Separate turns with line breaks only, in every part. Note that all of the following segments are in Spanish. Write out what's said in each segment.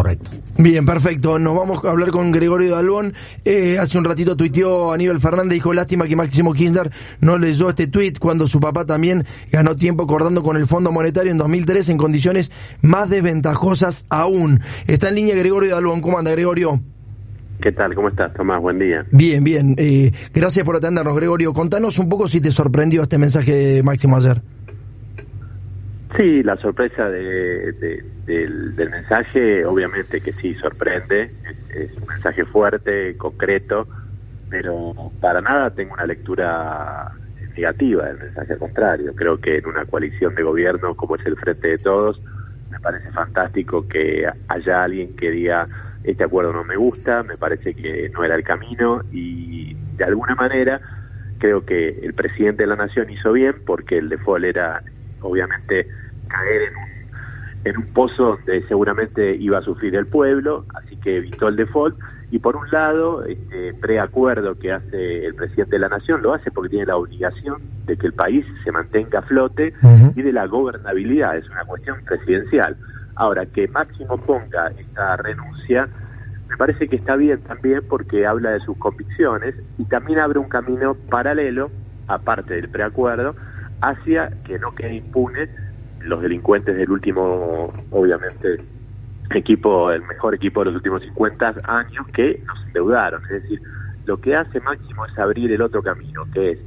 Correcto. Bien, perfecto. Nos vamos a hablar con Gregorio Dalbón. Hace un ratito tuiteó Aníbal Fernández, dijo: lástima que Máximo Kirchner no leyó este tuit cuando su papá también ganó tiempo acordando con el Fondo Monetario en 2003 en condiciones más desventajosas aún. Está en línea Gregorio Dalbón. ¿Cómo anda, Gregorio?
¿Qué tal? ¿Cómo estás, Tomás? Buen día.
Bien, bien. Gracias por atendernos, Gregorio. Contanos un poco si te sorprendió este mensaje de Máximo ayer.
Sí, la sorpresa del mensaje, obviamente que sí, sorprende. Es un mensaje fuerte, concreto, pero para nada tengo una lectura negativa del mensaje. Al contrario, creo que en una coalición de gobierno como es el Frente de Todos, me parece fantástico que haya alguien que diga: este acuerdo no me gusta, me parece que no era el camino, y de alguna manera creo que el presidente de la Nación hizo bien, porque el default era obviamente caer en un pozo donde seguramente iba a sufrir el pueblo, así que evitó el default. Y por un lado, este preacuerdo que hace el presidente de la Nación, lo hace porque tiene la obligación de que el país se mantenga a flote y de la gobernabilidad, es una cuestión presidencial. Ahora, que Máximo ponga esta renuncia, me parece que está bien también, porque habla de sus convicciones y también abre un camino paralelo, aparte del preacuerdo, hacia que no quede impune los delincuentes del último, obviamente, equipo, el mejor equipo de los últimos 50 años, que nos endeudaron. Es decir, lo que hace Máximo es abrir el otro camino, que es: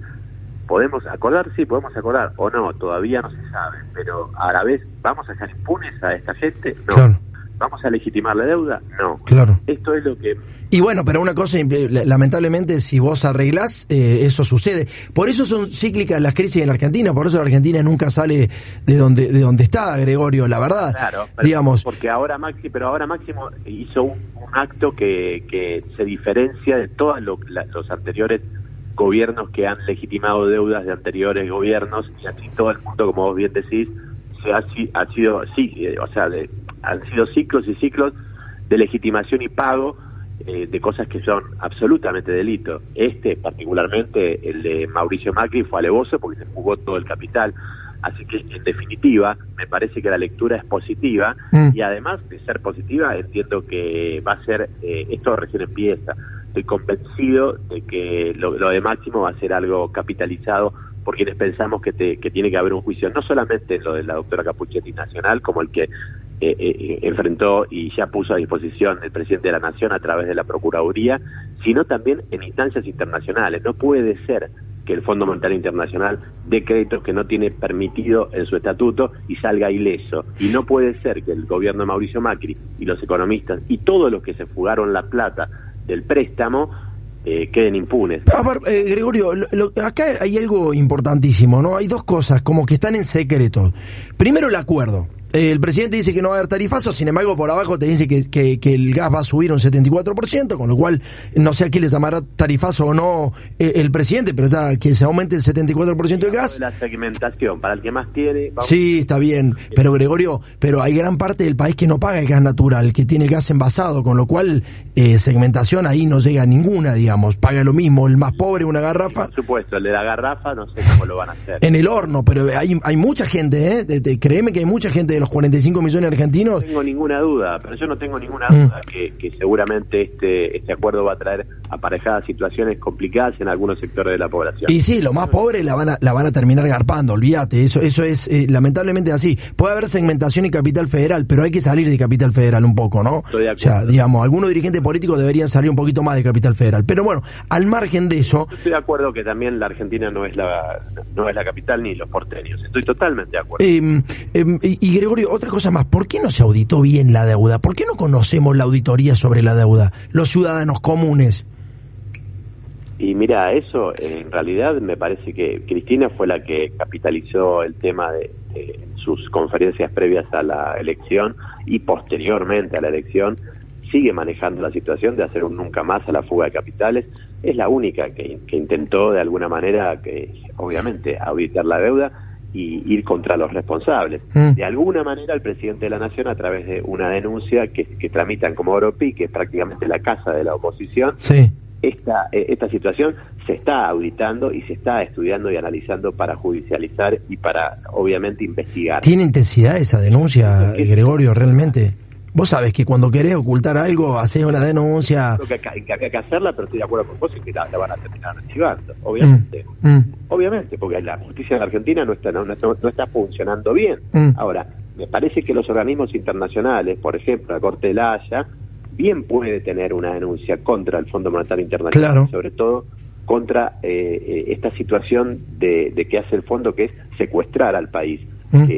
¿podemos acordar? Sí, podemos acordar, o no, todavía no se sabe, pero a la vez, ¿vamos a dejar impunes a esta gente? No.
Claro.
¿Vamos a legitimar la deuda? No.
Claro.
Esto es lo que...
Y bueno, pero una cosa, lamentablemente, si vos arreglás, eso sucede. Por eso son cíclicas las crisis en la Argentina, por eso la Argentina nunca sale de donde está, Gregorio, la verdad.
Claro,
digamos.
Porque ahora Máximo hizo un acto que se diferencia de todos los anteriores gobiernos que han legitimado deudas de anteriores gobiernos, y así todo el mundo, como vos bien decís, han sido ciclos y ciclos de legitimación y pago de cosas que son absolutamente delito. Particularmente el de Mauricio Macri, fue alevoso porque se jugó todo el capital. Así que, en definitiva, me parece que la lectura es positiva, y además de ser positiva, entiendo que va a ser, esto recién empieza. Estoy convencido de que lo de Máximo va a ser algo capitalizado por quienes pensamos que tiene que haber un juicio, no solamente en lo de la doctora Capuchetti nacional, como el que enfrentó y ya puso a disposición el presidente de la Nación a través de la Procuraduría, sino también en instancias internacionales. No puede ser que el Fondo Monetario Internacional dé créditos que no tiene permitido en su estatuto y salga ileso. Y no puede ser que el gobierno de Mauricio Macri y los economistas y todos los que se fugaron la plata del préstamo queden impunes.
A ver, Gregorio, acá hay algo importantísimo, ¿no? Hay dos cosas como que están en secreto. Primero, el acuerdo. El presidente dice que no va a haber tarifazos, sin embargo, por abajo te dice que el gas va a subir un 74%, con lo cual no sé a qué le llamará tarifazo o no el presidente, pero ya que se aumente el 74% del gas.
La segmentación, para el que más tiene...
Sí, está bien, pero Gregorio, hay gran parte del país que no paga el gas natural, que tiene gas envasado, con lo cual segmentación ahí no llega a ninguna, digamos. Paga lo mismo el más pobre una garrafa.
Sí, por supuesto, el de la garrafa no sé cómo lo van a hacer.
En el horno, pero hay mucha gente, créeme que hay mucha gente de los 45 millones de argentinos.
No tengo ninguna duda, pero yo no tengo ninguna duda que seguramente este acuerdo va a traer aparejadas situaciones complicadas en algunos sectores de la población.
Y sí, los más pobres la van a terminar garpando, olvídate, eso es lamentablemente así. Puede haber segmentación y capital federal, pero hay que salir de capital federal un poco, ¿no?
Estoy de acuerdo.
O sea, digamos, algunos dirigentes políticos deberían salir un poquito más de capital federal. Pero bueno, al margen de eso...
Yo estoy de acuerdo que también la Argentina no es la capital ni los porteños. Estoy totalmente de acuerdo.
Y Gregorio, otra cosa más, ¿por qué no se auditó bien la deuda? ¿Por qué no conocemos la auditoría sobre la deuda? Los ciudadanos comunes.
Y mira, eso en realidad me parece que Cristina fue la que capitalizó el tema de sus conferencias previas a la elección y posteriormente a la elección. Sigue manejando la situación de hacer un nunca más a la fuga de capitales. Es la única que intentó de alguna manera, obviamente, auditar la deuda y ir contra los responsables. De alguna manera el presidente de la Nación, a través de una denuncia que tramitan como Oropi, que es prácticamente la casa de la oposición,
sí.
Esta situación se está auditando y se está estudiando y analizando para judicializar y para, obviamente, investigar.
¿Tiene intensidad esa denuncia, Gregorio, realmente? Vos sabés que cuando querés ocultar algo, hacés una denuncia.
Creo que había que hacerla, pero estoy de acuerdo con vos en que la van a terminar archivando, obviamente. Obviamente, porque la justicia en Argentina no está funcionando bien. Ahora, me parece que los organismos internacionales, por ejemplo, la Corte de la Haya, bien puede tener una denuncia contra el Fondo Monetario Internacional,
claro,
sobre todo contra esta situación de que hace el fondo, que es secuestrar al país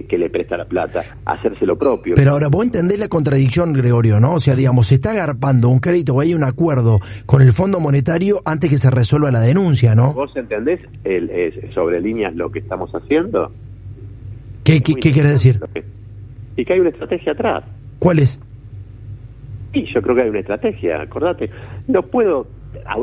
que le presta la plata, hacerse lo propio.
Pero ahora, vos entendés la contradicción, Gregorio, ¿no? O sea, digamos, se está agarpando un crédito o hay un acuerdo con el Fondo Monetario antes que se resuelva la denuncia, ¿no?
¿Vos entendés sobre líneas lo que estamos haciendo?
¿Qué querés decir?
Y que hay una estrategia atrás.
¿Cuál es?
Sí, yo creo que hay una estrategia, acordate. No puedo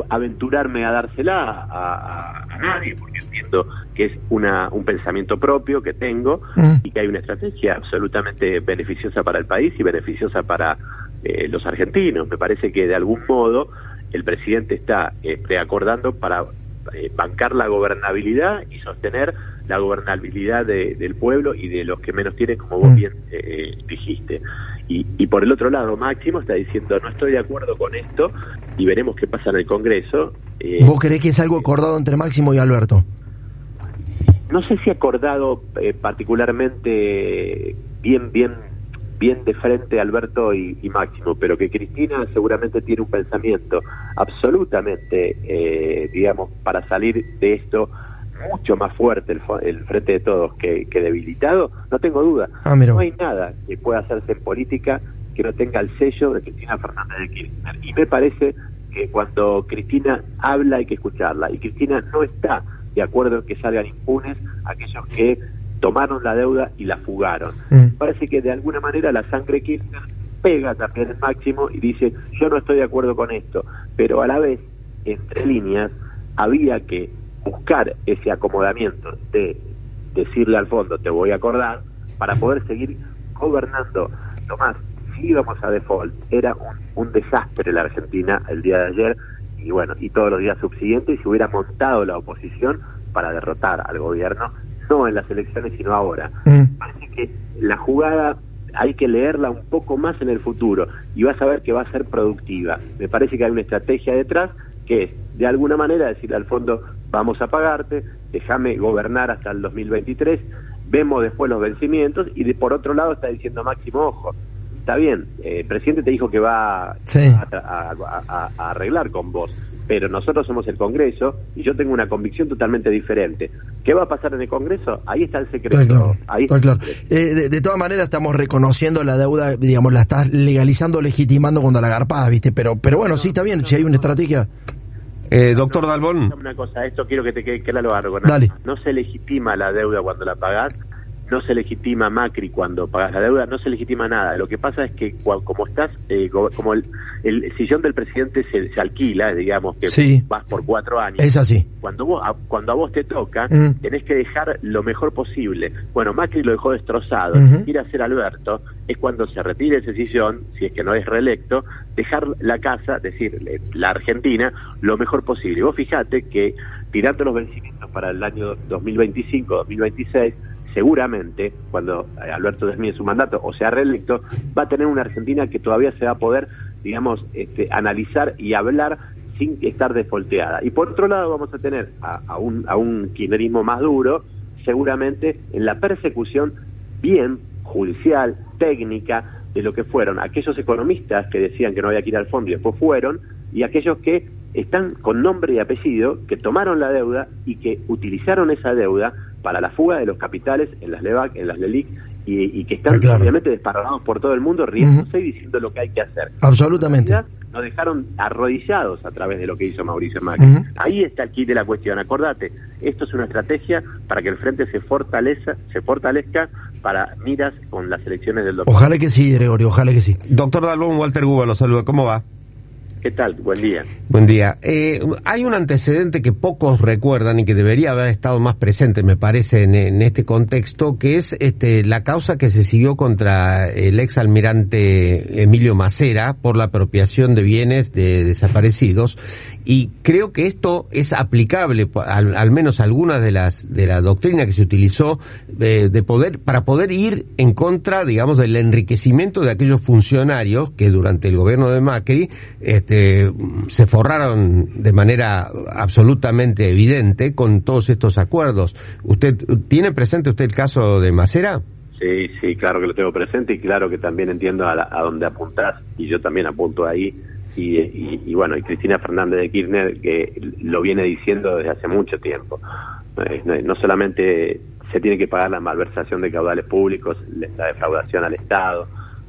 aventurarme a dársela a nadie, porque entiendo que es un pensamiento propio que tengo y que hay una estrategia absolutamente beneficiosa para el país y beneficiosa para los argentinos. Me parece que de algún modo el presidente está preacordando para bancar la gobernabilidad y sostener la gobernabilidad del pueblo y de los que menos tienen, como vos bien dijiste. Y por el otro lado, Máximo está diciendo, no estoy de acuerdo con esto y veremos qué pasa en el Congreso.
¿Vos creés que es algo acordado entre Máximo y Alberto?
No sé si acordado particularmente bien de frente Alberto y Máximo, pero que Cristina seguramente tiene un pensamiento absolutamente, digamos, para salir de esto mucho más fuerte el Frente de Todos que debilitado, no tengo duda. No hay nada que pueda hacerse en política que no tenga el sello de Cristina Fernández de Kirchner. Y me parece que cuando Cristina habla hay que escucharla. Y Cristina no está de acuerdo en que salgan impunes aquellos que tomaron la deuda y la fugaron. Parece que de alguna manera la sangre Kirchner pega también el Máximo y dice, yo no estoy de acuerdo con esto. Pero a la vez, entre líneas, había que buscar ese acomodamiento de decirle al fondo, te voy a acordar, para poder seguir gobernando. Tomás, si íbamos a default, era un desastre la Argentina el día de ayer, y bueno, y todos los días subsiguientes, se hubiera montado la oposición para derrotar al gobierno, no en las elecciones, sino ahora. Parece que la jugada hay que leerla un poco más en el futuro, y vas a ver que va a ser productiva. Me parece que hay una estrategia detrás, que es, de alguna manera, decirle al fondo, vamos a pagarte, déjame gobernar hasta el 2023, vemos después los vencimientos, y por otro lado está diciendo Máximo, ojo, está bien, el presidente te dijo que va a arreglar con vos, pero nosotros somos el Congreso, y yo tengo una convicción totalmente diferente. ¿Qué va a pasar en el Congreso? Ahí está el secreto. Está claro.
De todas maneras estamos reconociendo la deuda, digamos, la estás legalizando, legitimando cuando la agarpás, ¿viste? Pero bueno, sí, está bien, si hay una estrategia...
doctor Dalbón.
Una cosa, esto quiero que te quede claro algo.
Dale.
No se legitima la deuda cuando la pagás, no se legitima Macri cuando pagás la deuda, no se legitima nada. Lo que pasa es que como estás, como el sillón del presidente se alquila, digamos, que vas por 4 años.
Es así.
Cuando a vos te toca, tenés que dejar lo mejor posible. Bueno, Macri lo dejó destrozado. Lo que quiere hacer Alberto es, cuando se retire ese sillón, si es que no es reelecto, dejar la casa, decir, la Argentina, lo mejor posible. Y vos fijate que, tirando los vencimientos para el año 2025, 2026, seguramente, cuando Alberto termine su mandato o sea reelecto, va a tener una Argentina que todavía se va a poder, digamos, analizar y hablar sin estar defolteada. Y por otro lado vamos a tener a un kirchnerismo más duro, seguramente en la persecución bien judicial, técnica, de lo que fueron aquellos economistas que decían que no había que ir al fondo y después fueron, y aquellos que están con nombre y apellido, que tomaron la deuda y que utilizaron esa deuda para la fuga de los capitales en las LEVAC, en las LELIC, y que están obviamente desparramados por todo el mundo, riéndose y diciendo lo que hay que hacer.
Absolutamente.
Nos dejaron arrodillados a través de lo que hizo Mauricio Macri. Ahí está el kit de la cuestión. Acordate, esto es una estrategia para que el frente se fortalezca para miras con las elecciones del 2020.
Ojalá que sí, Gregorio, ojalá que sí.
Doctor Dalbón, Walter Guba lo saluda. ¿Cómo va?
¿Qué tal? Buen día.
Buen día. Hay un antecedente que pocos recuerdan y que debería haber estado más presente, me parece, en este contexto, que es la causa que se siguió contra el ex almirante Emilio Macera por la apropiación de bienes de desaparecidos, y creo que esto es aplicable, al menos algunas de la doctrina que se utilizó para poder ir en contra, digamos, del enriquecimiento de aquellos funcionarios que durante el gobierno de Macri se forraron de manera absolutamente evidente con todos estos acuerdos. ¿Tiene presente usted el caso de Macera?
Sí, claro que lo tengo presente y claro que también entiendo a dónde apuntás y yo también apunto ahí y bueno, y Cristina Fernández de Kirchner que lo viene diciendo desde hace mucho tiempo. No solamente se tiene que pagar la malversación de caudales públicos, la defraudación al Estado,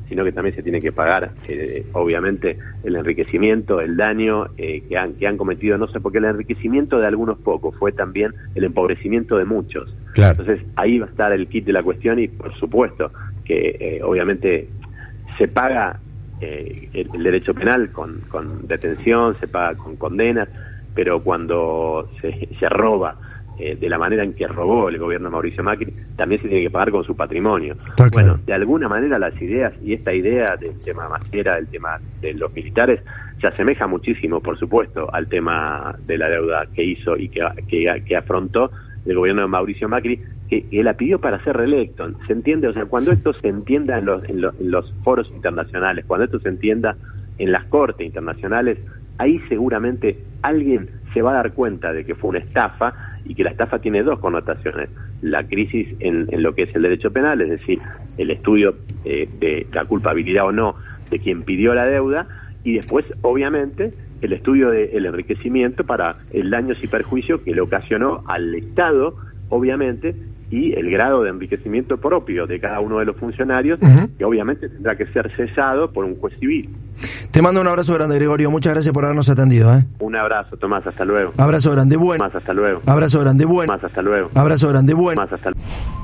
sino que también se tiene que pagar, obviamente, el enriquecimiento, el daño que han cometido, no sé, porque el enriquecimiento de algunos pocos fue también el empobrecimiento de muchos.
Claro.
Entonces, ahí va a estar el kit de la cuestión y, por supuesto, que obviamente se paga el derecho penal con detención, se paga con condenas, pero cuando se roba de la manera en que robó el gobierno de Mauricio Macri, también se tiene que pagar con su patrimonio.
Está claro.
Bueno, de alguna manera las ideas y esta idea del tema Macera, del tema de los militares, se asemeja muchísimo, por supuesto, al tema de la deuda que hizo y que afrontó el gobierno de Mauricio Macri, que la pidió para ser reelecto. ¿Se entiende? O sea, cuando esto se entienda en los foros internacionales, cuando esto se entienda en las cortes internacionales, ahí seguramente alguien se va a dar cuenta de que fue una estafa y que la estafa tiene dos connotaciones. La crisis en lo que es el derecho penal, es decir, el estudio de la culpabilidad o no de quien pidió la deuda, y después, obviamente, el estudio del enriquecimiento para el daños y perjuicios que le ocasionó al Estado, obviamente, y el grado de enriquecimiento propio de cada uno de los funcionarios, que obviamente tendrá que ser cesado por un juez civil.
Te mando un abrazo grande, Gregorio. Muchas gracias por habernos atendido.
Un abrazo, Tomás. Hasta luego.
Abrazo grande. Bueno.
Tomás, hasta luego.
Abrazo grande. Bueno.
Tomás, hasta luego.
Abrazo grande. Bueno.
Tomás, hasta luego.